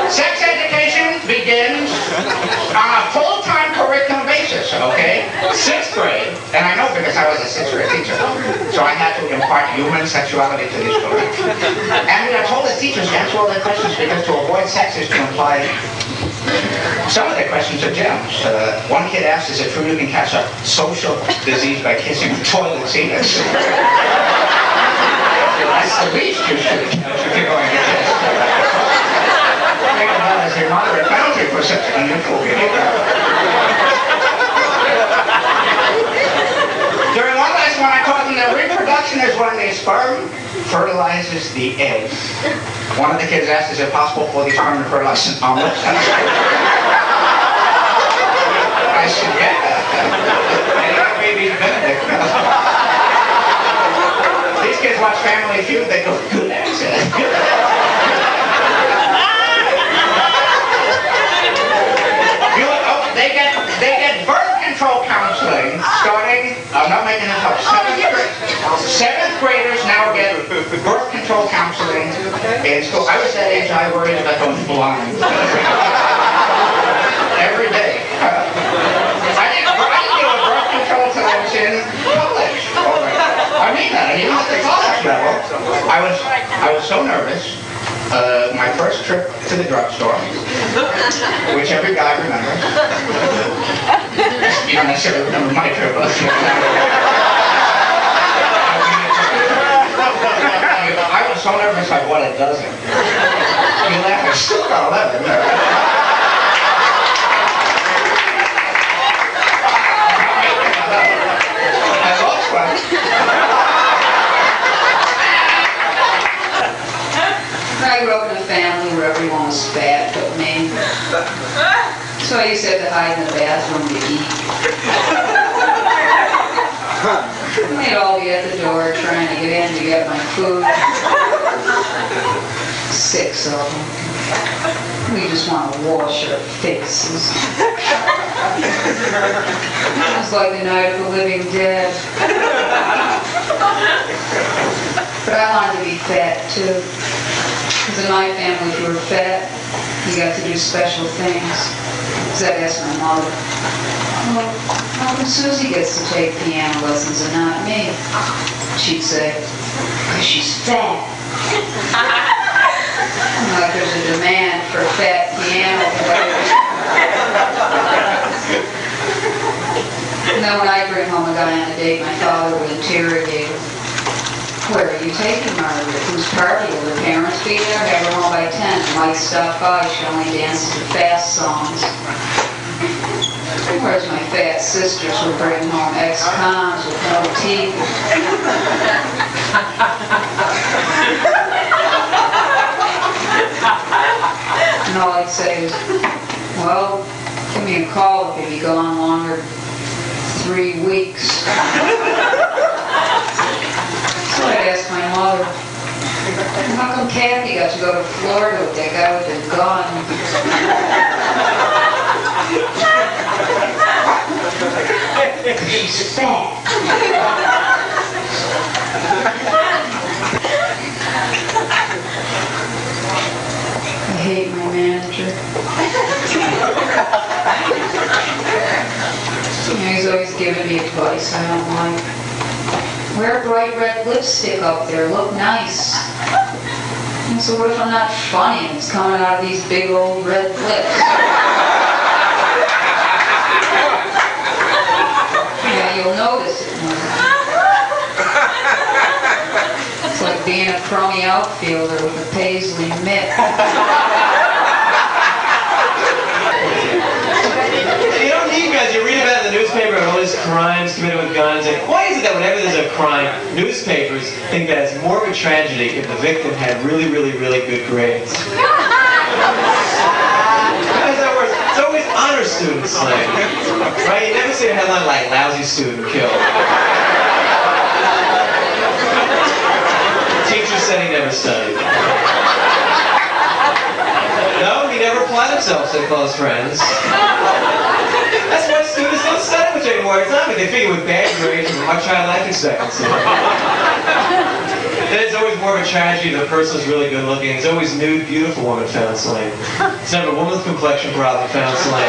Sex education begins on a full-time curriculum basis, okay? 6th grade, and I know because I was a 6th grade teacher, so I had to impart human sexuality to these children. And we are told as teachers to answer all their questions because to avoid sex is to imply some of the questions are gems. One kid asked, is it true you can catch a social disease by kissing a toilet seat? That's the least you should catch if you're going to kiss. Think about it as a moderate boundary for such unusual behavior. During one last one, I taught them that reproduction is when the sperm fertilizes the egg. One of the kids asked, is it possible for the sperm to fertilize an omelet? I said, yeah. And that baby's Benedict. These kids watch Family Feud, they go, good accent. They get birth control counseling starting, I'm not making this up, 7th graders now get birth control counseling in school. I was that age, I worried about going blind. Every day. I didn't do a birth control until I was in college. I mean that, and even at the college level, I was so nervous. My first trip to the drugstore, which every guy remembers. You don't necessarily remember my trip, but I was so nervous I bought a dozen. You laugh, I still got 11. I lost one. I grew up in a family where everyone was fat but me. So I used to have to hide in the bathroom to eat. They'd all be at the door trying to get in to get my food. 6 of them. We just want to wash our faces. It was like the night of the living dead. But I wanted to be fat too. Because in my family, if you were fat, you got to do special things. So I'd ask my mother, well, how come Susie gets to take piano lessons and not me? She'd say, because she's fat. Like there's a demand for fat piano players. And then when I bring home a guy on a date, my father would interrogate him. Where are you taking Margaret? Whose party? Will her parents be there? Have her home by 10. Might stop by. She only dances to fast songs. Whereas my fat sisters would bring home ex-cons with no teeth. And all I'd say is, well, give me a call if you'd be gone longer than 3 weeks. So I'd ask my mother, how come Kathy got to go to Florida with that guy with the gun? Because she's fat. I hate my manager. He's always giving me advice I don't like. Wear bright red lipstick up there, look nice. And so what if I'm not funny and it's coming out of these big old red lips? Yeah, you'll notice it more. It's like being a crummy outfielder with a paisley mitt. You don't need guys, you read about in the newspaper all these crimes committed with guns, and why is it that whenever there's a crime, newspapers think that it's more of a tragedy if the victim had really, really, really good grades? How does that work? It's always honor students slain. Right? You never see a headline like lousy student killed. Teacher said he never studied. No, he never applied himself, said close friends. That's why students don't study much anymore. It's not, but they figure with bad grades and much higher life expectancy. It's always more of a tragedy if the person's really good looking. It's always nude, beautiful woman found slain. It's never woman with complexion problem found slain.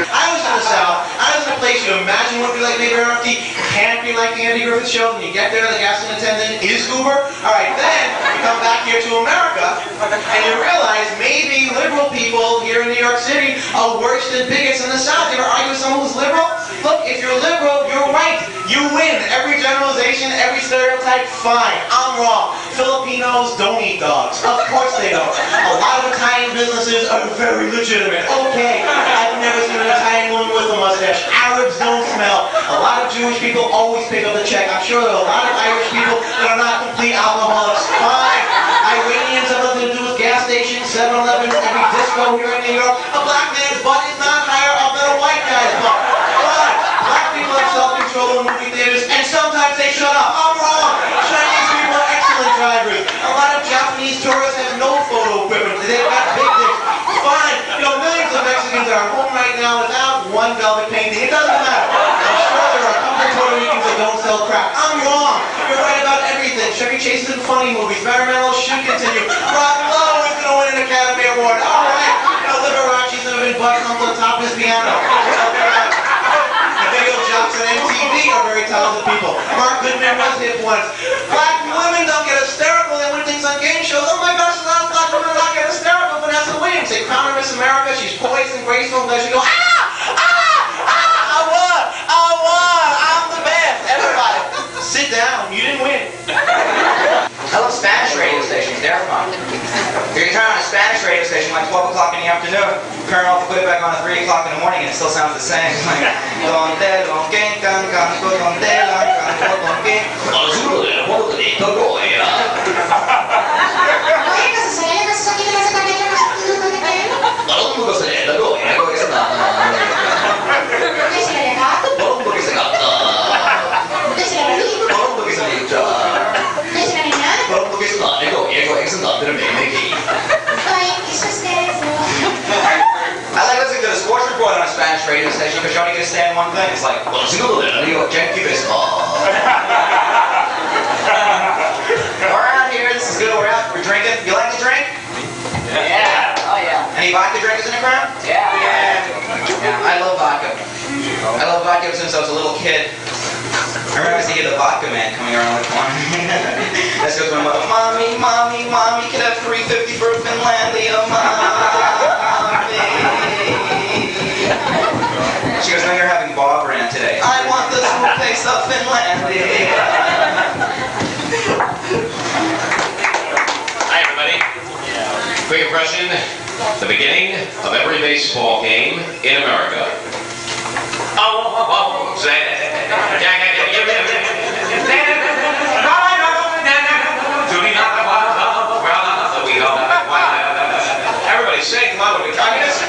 I was in the South. I was in a place you imagine what it'd be like maybe around It can't be like the Andy Griffith Show. When you get there, the gasoline attendant is Goober. All right, then you come back here to America, and you realize maybe liberal people here in New York City are worse than bigots in the South. You ever argue with someone who's liberal? Look, if you're liberal, you're right. You win. Every generalization, every stereotype, fine. I'm wrong. Filipinos don't eat dogs. Of course they don't. A lot of Italian businesses are very legitimate. Okay, I've never seen an Italian woman with a mustache. Arabs don't smell. A lot of Jewish people always pick up the check. I'm sure there are a lot of Irish people that are not complete alcoholics. Fine. Iranians have nothing to do with gas stations, 7-Elevens, every disco here in New York. A black man's butt is not higher up than a white guy's butt. Fine. Black people have self-control in movie theaters, and sometimes they shut up. I'm wrong. Chinese people are excellent drivers. A lot of Japanese tourists have no photo equipment. They've got big dicks. Fine. You know, millions of Mexicans are home right now without one velvet painting. It doesn't matter. I'm sure there are a couple of Puerto Ricans that don't sell crack. I'm wrong. You're right about everything. Chevy Chase is in funny movies. Marimello should continue. Rock Lowe is going to win an Academy Award. All right. You know, Liberace's never been butt on the top of his piano. Video jocks on MTV are very talented people. Mark Goodman was hip once. Black women don't get hysterical. They win things on game shows. Oh my gosh, a lot of black women don't get hysterical. Vanessa Williams, they crown her Miss America. She's poised and graceful. And then she go, I won, I'm the best. Everybody, sit down. You didn't win. I love Spanish radio stations, they're fun. You can turn on a Spanish radio station like 12 o'clock in the afternoon, turn off, put it back on at 3 o'clock in the morning, and it still sounds the same. It's like, donde, donde, canto, donde, canto, donde, azul, bonito, goya. Balongo se le da goya, goya se da. Balongo che se gatta. Balongo che se leggia. Balongo che se da, goya, goya che se da, per me, I like listening to the sports report on a Spanish radio station because you only get to stand one thing. It's like, well, Genki Bisbal. Around here, this is good. We're out, we're drinking. You like to drink? Yeah. Oh, yeah. Any vodka drinkers in the crowd? Yeah. Yeah, I love vodka. I love vodka since I was a little kid. I remember seeing the vodka man coming around the corner. That's goes my mother, mommy, mommy, mommy, could have $3.50 for Finlandia, mommy. She goes, no, you're having Bob brand today. I want the toothpaste of Finlandia. Hi, everybody. Quick impression, the beginning of every baseball game in America. Oh, say. Everybody say, come on, what are we communists?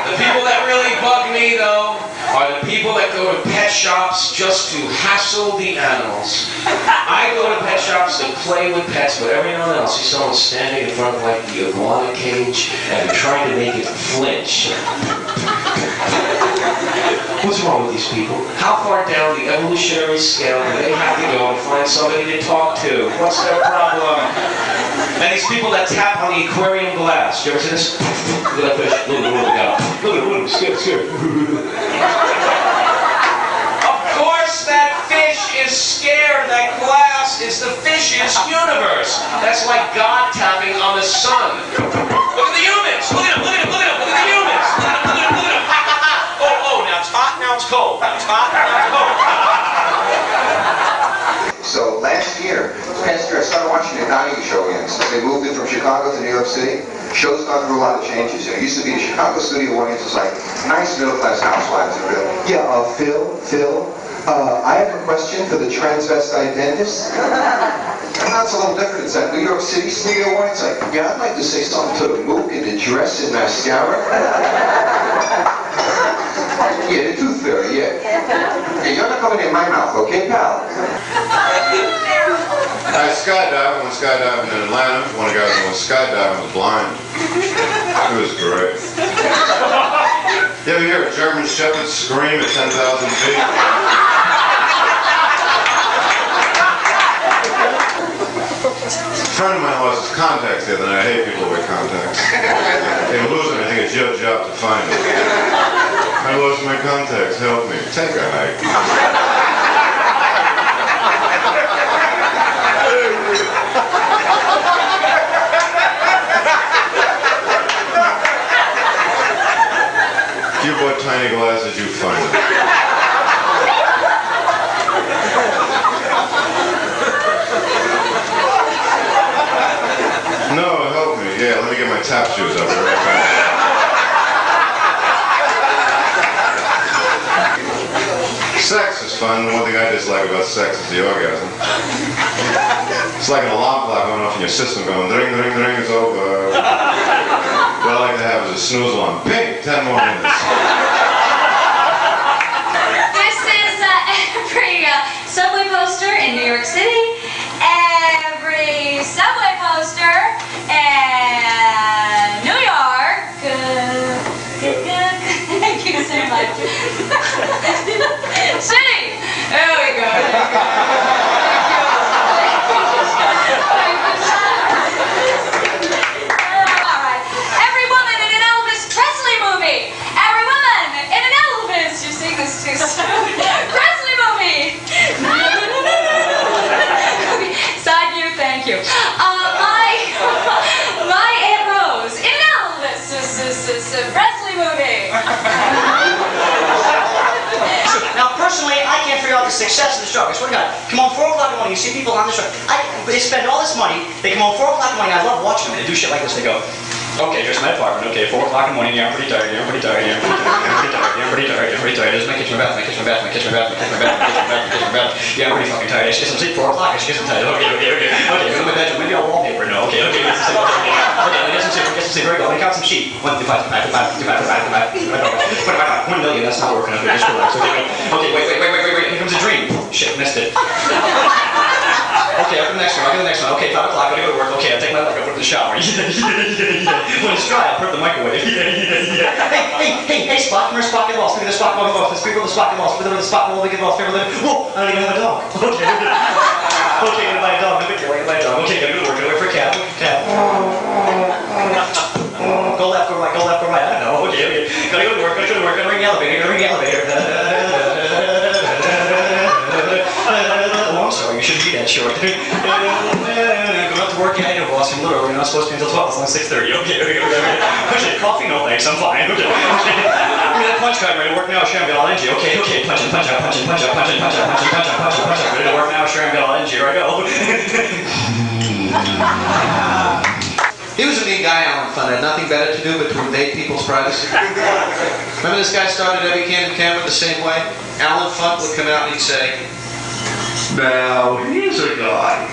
The people that really bug me, though, are the people that go to pet shops just to hassle the animals. I go to pet shops to play with pets, but every now and then I'll see someone standing in front of like the iguana cage and trying to make it flinch. What's wrong with these people? How far down the evolutionary scale do they have to go to find somebody to talk to? What's their problem? And these people that tap on the aquarium glass. You ever see this? Look at that fish. Look at him. Scared. Of course that fish is scared. That glass is the fish's universe. That's like God tapping on the sun. Look at the humans. Look at them. Look at the humans. Look at them. Oh, now it's hot, now it's cold. Now it's hot, now it's cold. So last year, I started watching the Donahue show again. So they moved it from Chicago to New York City. Show's gone through a lot of changes. It used to be the Chicago studio audience was like nice middle-class housewives. Yeah, Phil, I have a question for the transvestite dentist. And that's a little different. It's that New York City studio audience. Like, yeah, I'd like to say something to the mook in the dress and mascara. Yeah, the tooth fairy, yeah. Hey, you're not coming in my mouth, okay, pal? I skydived. I went skydiving in Atlanta. One of the guys that went skydiving was blind. It was great. You ever hear a German Shepherd scream at 10,000 feet? A friend of mine lost his contacts the other night. I hate people with contacts. They lose them, I think it's your job to find them. I lost my contacts, help me. Take a hike. If you bought tiny glasses, you find them. No, help me. Yeah, let me get my tap shoes. I'll be right back. Sex is fun. One thing I dislike about sex is the orgasm. It's like an alarm clock going off in your system going, ring, ring, ring, it's over. What I like to have is a snooze alarm. Ping! 10 more minutes. This is every subway poster in New York City, every subway poster in New York. Thank you so much. City! There we go. Alright. Every woman in an Elvis Presley movie. Every woman in an Elvis. You sing this too soon. Presley movie. Side view, thank you. My Aunt Rose in an Elvis Presley movie. Now, personally, I can't figure out the success of this drug. I swear to God. Come on 4 o'clock in the morning, you see people on this drug. They spend all this money. They come on 4 o'clock in the morning. I love watching them. They do shit like this. They go, okay, here's my apartment. Okay, 4 o'clock in the morning. Yeah, I'm pretty tired. Yeah, I'm pretty tired. Yeah, I'm pretty tired. Yeah, I'm pretty tired. Yeah, I'm pretty tired. There's my kitchen, my bathroom, my kitchen, my bathroom, my kitchen, my bathroom, my kitchen, my bathroom, my kitchen, my bathroom, my kitchen, my bathroom. Yeah, I'm pretty fucking tired. I should get some sleep. 4 o'clock. I should get some tired. Okay, go to my bedroom. Maybe I'll wallpaper. No, okay, get some sleep. Okay, get some sleep. Here we go. Let me count some sheep. 1, 2, 5, 1 million. That's not working. Okay, just relax. Okay, wait. Here comes a dream. Shit, missed it. Okay, I'll go to the next one. Okay, 5 o'clock. Gotta go to work. Okay, I'll take my leg. I'll put it in the shower. When it's dry, I'll put it in the microwave. Hey, Spot. Come here, Spot. Get lost. Look at the Spot. Go lost. Let's figure out the Spot. Get lost. Look at the Spot. We'll get lost. Whoa! I don't even have a dog. Okay. Okay, gonna buy a dog. Okay, gotta go to work. Gotta wait for a cab. Go left or right. I don't know. Okay. Gotta go to work. Gotta ring the elevator. Oh, I'm sorry. You shouldn't be that short. Going up to work. Yeah, I know, boss. I'm literally not supposed to be until 12. It's only 6:30. Okay. Coffee? No thanks. I'm fine. Okay. Give me that punch card. Ready to work now? Sure, I'm got all energy. Okay. Punch out. Ready to work now? Sure, I'm got all energy. Here I go. He was a neat guy, Alan Funt. Had nothing better to do but to invade people's privacy. Remember this guy started every candid camera the same way? Alan Funt would come out and he'd say, Now, here's a guy.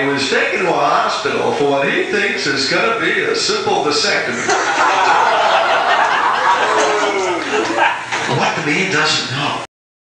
Who was taken to a hospital for what he thinks is going to be a simple vasectomy. What the man doesn't know